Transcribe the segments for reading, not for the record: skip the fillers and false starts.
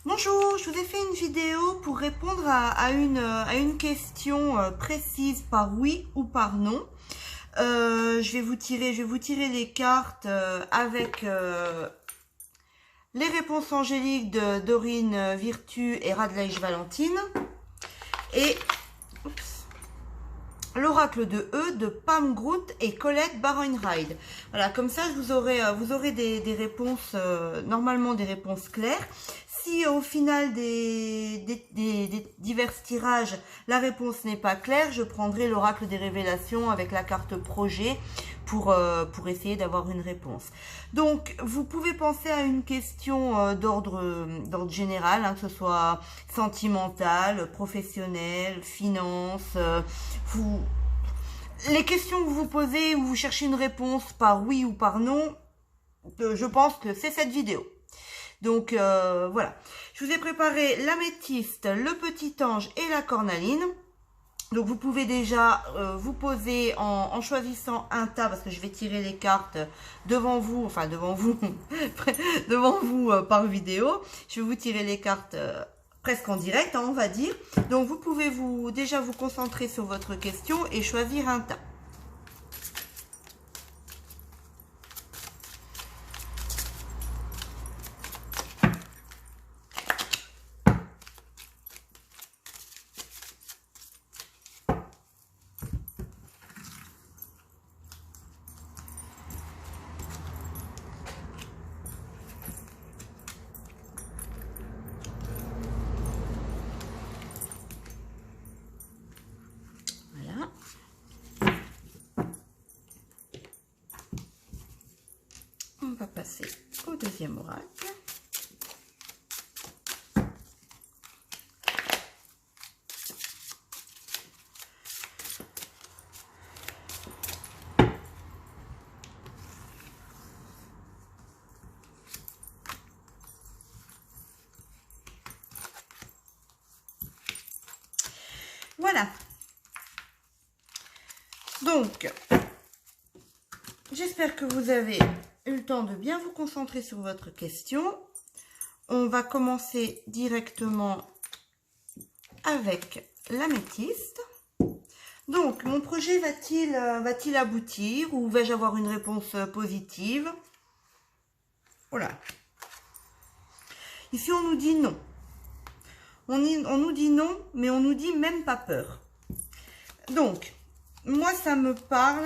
Bonjour, je vous ai fait une vidéo pour répondre à une question précise par oui ou par non. Je vais vous tirer les cartes avec les réponses angéliques de Dorine Virtue et Radleïch Valentine et l'oracle de E de Pam Groot et Colette Baron-Ride. Voilà, comme ça vous aurez des réponses, normalement des réponses claires. Si au final des divers tirages, la réponse n'est pas claire, je prendrai l'oracle des révélations avec la carte projet pour essayer d'avoir une réponse. Donc, vous pouvez penser à une question d'ordre général, hein, que ce soit sentimental, professionnel, finance, les questions que vous posez où vous cherchez une réponse par oui ou par non, je pense que c'est cette vidéo. Donc voilà, je vous ai préparé l'améthyste, le petit ange et la cornaline. Donc vous pouvez déjà vous poser en choisissant un tas, parce que je vais tirer les cartes devant vous, enfin devant vous, devant vous par vidéo. Je vais vous tirer les cartes presque en direct, hein, on va dire. Donc vous pouvez déjà vous concentrer sur votre question et choisir un tas. On va passer au deuxième oracle. Voilà. Donc, j'espère que vous avez eu le temps de bien vous concentrer sur votre question. On va commencer directement avec l'améthyste. Donc, mon projet va-t-il aboutir ou vais-je avoir une réponse positive? Voilà. Ici, on nous dit non. On nous dit non, mais on nous dit même pas peur. Donc, moi, ça me parle.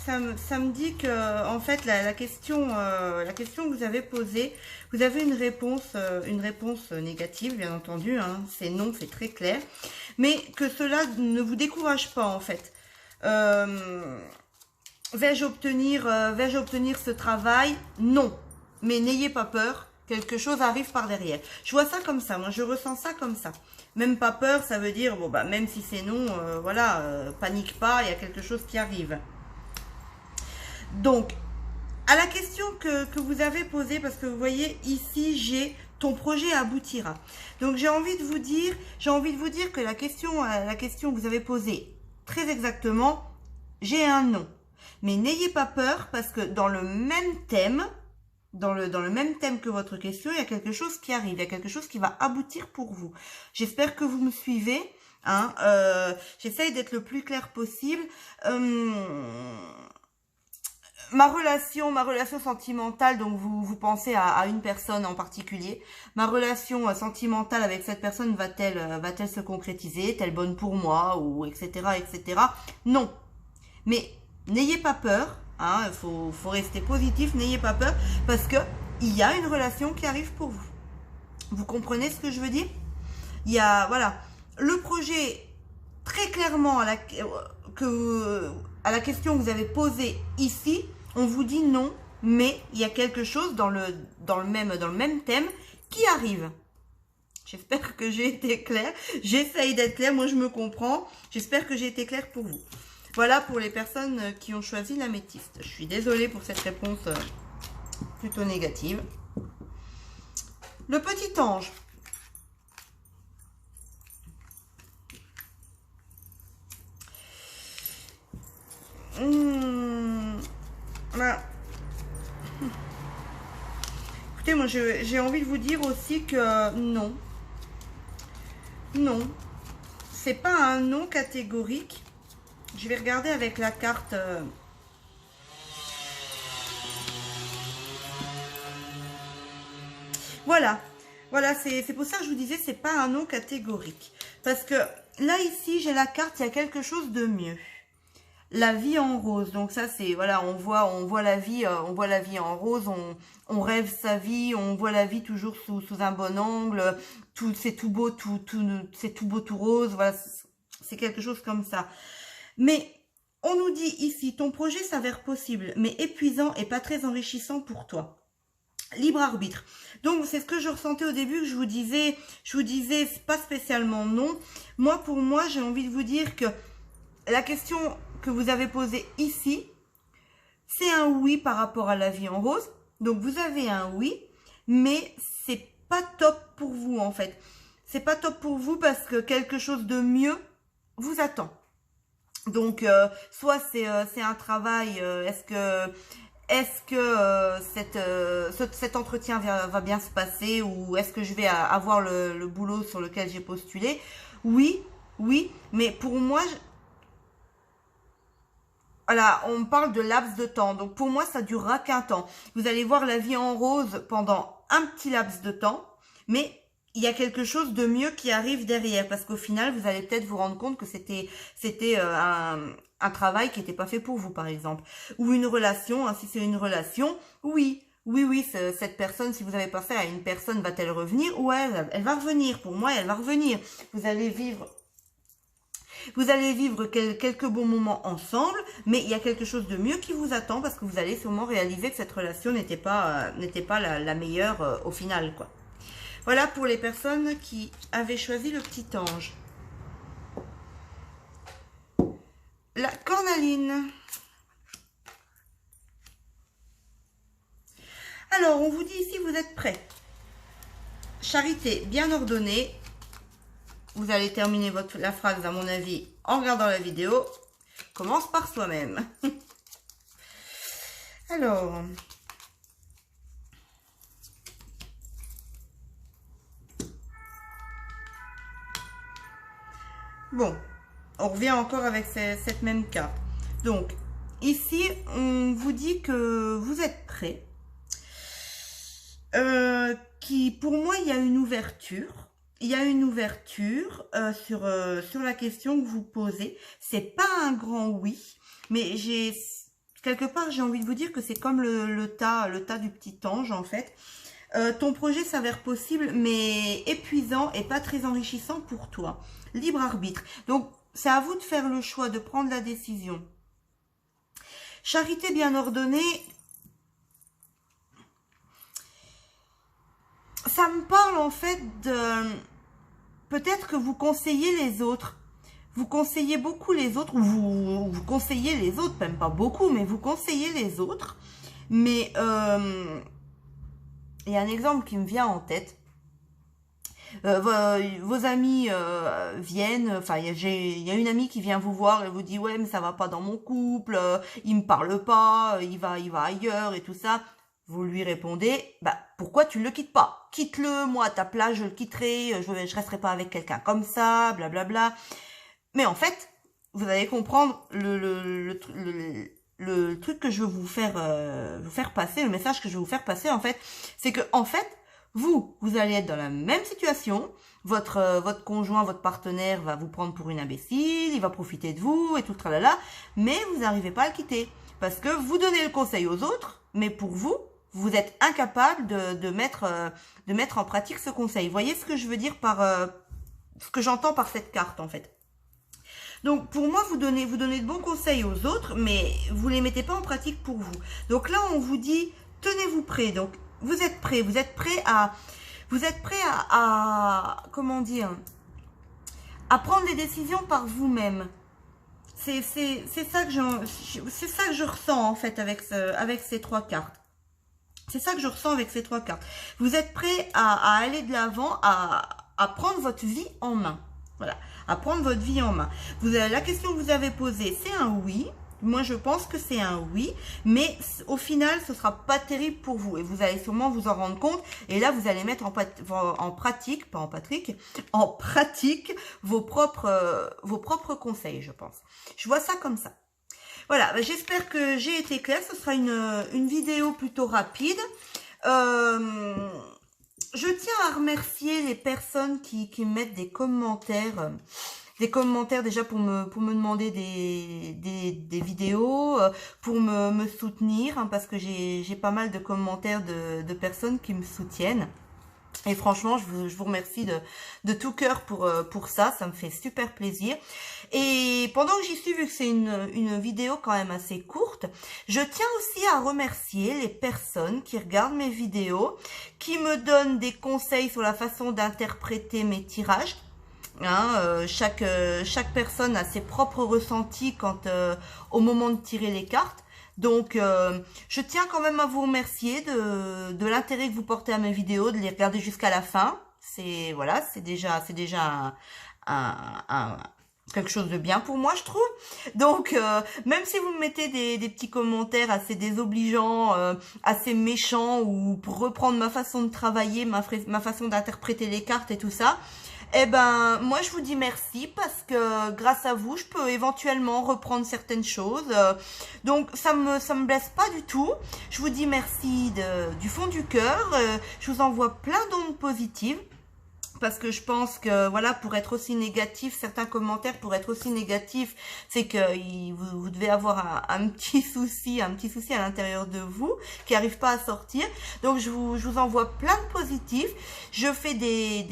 Ça me dit que, en fait, la question que vous avez posée, vous avez une réponse négative, bien entendu, hein, c'est non, c'est très clair, mais que cela ne vous décourage pas, en fait. Vais-je obtenir ce travail? Non, mais n'ayez pas peur, quelque chose arrive par derrière. Je vois ça comme ça, moi, je ressens ça comme ça. Même pas peur, ça veut dire, bon, bah, même si c'est non, voilà, panique pas, il y a quelque chose qui arrive. Donc, à la question que vous avez posée, parce que vous voyez ici, j'ai ton projet aboutira. Donc, j'ai envie de vous dire que la question que vous avez posée, très exactement, j'ai un non. Mais n'ayez pas peur, parce que dans le même thème, dans le même thème que votre question, il y a quelque chose qui arrive, il y a quelque chose qui va aboutir pour vous. J'espère que vous me suivez. Hein, j'essaye d'être le plus clair possible. Ma relation sentimentale, donc vous pensez à une personne en particulier. Ma relation sentimentale avec cette personne va-t-elle se concrétiser? Est-elle bonne pour moi? Ou etc. etc. Non. Mais n'ayez pas peur. Hein, faut rester positif. N'ayez pas peur parce que il y a une relation qui arrive pour vous. Vous comprenez ce que je veux dire? Il y a, voilà, le projet très clairement à la question que vous avez posée ici. On vous dit non, mais il y a quelque chose dans le même thème qui arrive. J'espère que j'ai été claire. J'essaye d'être claire. Moi, je me comprends. J'espère que j'ai été claire pour vous. Voilà pour les personnes qui ont choisi l'améthyste. Je suis désolée pour cette réponse plutôt négative. Le petit ange. Voilà. Écoutez, moi j'ai envie de vous dire aussi que non. Non. C'est pas un non catégorique. Je vais regarder avec la carte. Voilà. Voilà, c'est pour ça que je vous disais, c'est pas un non catégorique. Parce que là, ici, j'ai la carte, il y a quelque chose de mieux. La vie en rose. Donc ça, c'est, voilà, on voit la vie en rose, on rêve sa vie, on voit la vie toujours sous un bon angle, c'est tout beau, c'est tout beau, tout rose, voilà, c'est quelque chose comme ça. Mais on nous dit ici, ton projet s'avère possible, mais épuisant et pas très enrichissant pour toi. Libre arbitre. Donc c'est ce que je ressentais au début, que je vous disais pas spécialement non. Moi, pour moi, j'ai envie de vous dire que la question que vous avez posée ici, c'est un oui par rapport à la vie en rose. Donc vous avez un oui, mais c'est pas top pour vous en fait. C'est pas top pour vous parce que quelque chose de mieux vous attend. Donc soit c'est un travail, est-ce que cet entretien va bien se passer, ou est-ce que je vais avoir le boulot sur lequel j'ai postulé? Oui, mais pour moi, voilà, on parle de laps de temps. Donc pour moi, ça durera qu'un temps. Vous allez voir la vie en rose pendant un petit laps de temps, mais il y a quelque chose de mieux qui arrive derrière, parce qu'au final, vous allez peut-être vous rendre compte que c'était un travail qui n'était pas fait pour vous, par exemple. Ou une relation, hein, si c'est une relation, oui, cette personne, si vous n'avez pas fait à une personne, va-t-elle revenir? Ouais, elle va revenir. Pour moi, elle va revenir. Vous allez vivre quelques bons moments ensemble, mais il y a quelque chose de mieux qui vous attend, parce que vous allez sûrement réaliser que cette relation n'était pas la meilleure au final, quoi. Voilà pour les personnes qui avaient choisi le petit ange. La cornaline. Alors, on vous dit ici, vous êtes prêts. Charité bien ordonnée. Vous allez terminer la phrase, à mon avis, en regardant la vidéo. Commence par soi-même. Alors... Bon, on revient encore avec cette même carte. Donc, ici, on vous dit que vous êtes prêts. Pour moi, il y a une ouverture. Il y a une ouverture sur la question que vous posez. C'est pas un grand oui, mais quelque part, j'ai envie de vous dire que c'est comme le tas du petit ange, en fait. Ton projet s'avère possible, mais épuisant et pas très enrichissant pour toi. Libre arbitre. Donc, c'est à vous de faire le choix, de prendre la décision. Charité bien ordonnée. Ça me parle en fait de... Peut-être que vous conseillez les autres. Vous conseillez beaucoup les autres, ou vous conseillez les autres, même pas beaucoup, mais vous conseillez les autres. Mais il y a un exemple qui me vient en tête. Vos amis viennent, enfin il y a une amie qui vient vous voir et vous dit ouais mais ça va pas dans mon couple, il me parle pas, il va ailleurs et tout ça. Vous lui répondez bah pourquoi tu le quittes pas? Quitte-le, moi à ta place je le quitterai, je resterai pas avec quelqu'un comme ça, blablabla. Mais en fait vous allez comprendre le truc que je veux vous faire passer, le message que je veux vous faire passer en fait, c'est que en fait vous allez être dans la même situation, votre conjoint, votre partenaire va vous prendre pour une imbécile, il va profiter de vous et tout tralala, mais vous n'arrivez pas à le quitter. Parce que vous donnez le conseil aux autres, mais pour vous, vous êtes incapable de mettre en pratique ce conseil. Vous voyez ce que je veux dire par ce que j'entends par cette carte en fait. Donc pour moi, vous donnez de bons conseils aux autres, mais vous les mettez pas en pratique pour vous. Donc là, on vous dit, tenez-vous prêts. Donc vous êtes prêts à comment dire, à prendre des décisions par vous-même. C'est ça que je ressens en fait avec ces trois cartes. C'est ça que je ressens avec ces trois cartes. Vous êtes prêts à aller de l'avant, à prendre votre vie en main. Voilà, à prendre votre vie en main. La question que vous avez posée, c'est un oui. Moi, je pense que c'est un oui, mais au final, ce sera pas terrible pour vous. Et vous allez sûrement vous en rendre compte. Et là, vous allez mettre en pratique, pas en Patrick, en pratique vos propres conseils, je pense. Je vois ça comme ça. Voilà, j'espère que j'ai été claire. Ce sera une vidéo plutôt rapide. Je tiens à remercier les personnes qui mettent des commentaires. Des commentaires déjà pour me demander des vidéos, pour me soutenir, hein, parce que j'ai pas mal de commentaires de personnes qui me soutiennent. Et franchement, je vous remercie de tout cœur pour ça me fait super plaisir. Et pendant que j'y suis, vu que c'est une vidéo quand même assez courte, je tiens aussi à remercier les personnes qui regardent mes vidéos, qui me donnent des conseils sur la façon d'interpréter mes tirages. Hein, chaque personne a ses propres ressentis au moment de tirer les cartes. Donc, je tiens quand même à vous remercier de l'intérêt que vous portez à mes vidéos, de les regarder jusqu'à la fin. C'est déjà quelque chose de bien pour moi, je trouve. Donc, même si vous me mettez des petits commentaires assez désobligeants, assez méchants, ou pour reprendre ma façon de travailler, ma façon d'interpréter les cartes et tout ça, eh ben, moi, je vous dis merci parce que grâce à vous, je peux éventuellement reprendre certaines choses. Donc, ça me blesse pas du tout. Je vous dis merci du fond du cœur. Je vous envoie plein d'ondes positives. Parce que je pense que, voilà, pour être aussi négatif, certains commentaires, pour être aussi négatif, c'est que vous devez avoir un petit souci à l'intérieur de vous, qui n'arrive pas à sortir. Donc, je vous envoie plein de positifs. Je fais des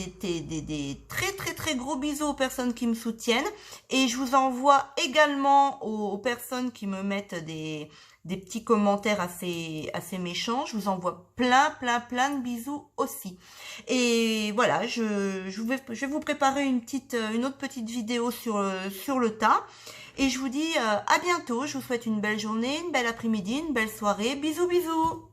très, très, très gros bisous aux personnes qui me soutiennent. Et je vous envoie également aux personnes qui me mettent des petits commentaires assez méchants. Je vous envoie plein de bisous aussi. Et voilà, je vais vous préparer une autre petite vidéo sur le tas. Et je vous dis à bientôt. Je vous souhaite une belle journée, une belle après-midi, une belle soirée. Bisous, bisous.